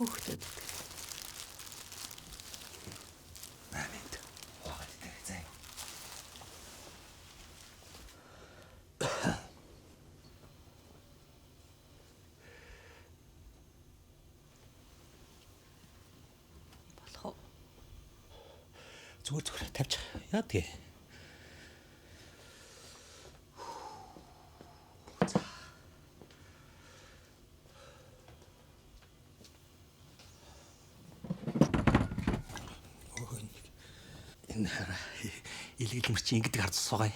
Хүүхдүүд. Намайд хаагаад дээр заяа. Болох уу? Зүгээр тавьчих. Яа тэгээ. Энэ хараа илгэл мөрчи ингэдэг харж суугаа.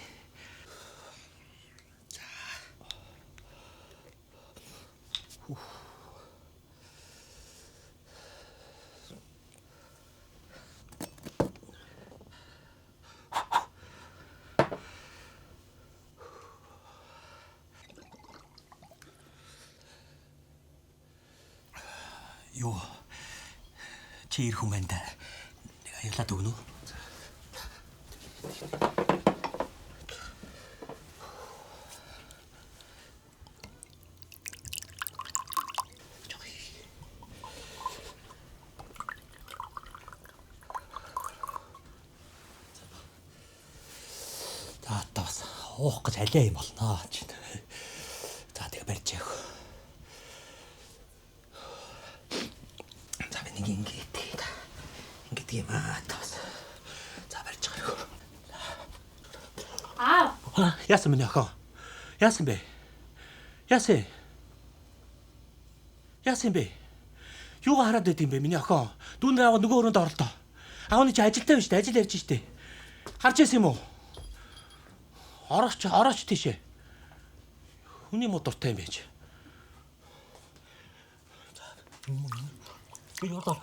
Юу чи ирэх юм байна да. Нэг аяглаад өгнө үү? За таас уух гэж алиа юм болно ч. За тэгээ барьж яах. За би нэг ингээд юм таас. За барьж байгаа юу. Яасан миний охин? Яасан бэ? Яасан бэ? Юугаа хараад байд юм бэ миний охин? Дүүнээ аваад нөгөө өрөөнд оролдоо. Аавны чи ажилдаа байна шүү дээ. Ажил ярьж штэ. Харж ирсэн юм уу? Орооч тийшээ. Хүний муу дуртай юм байж. Яа.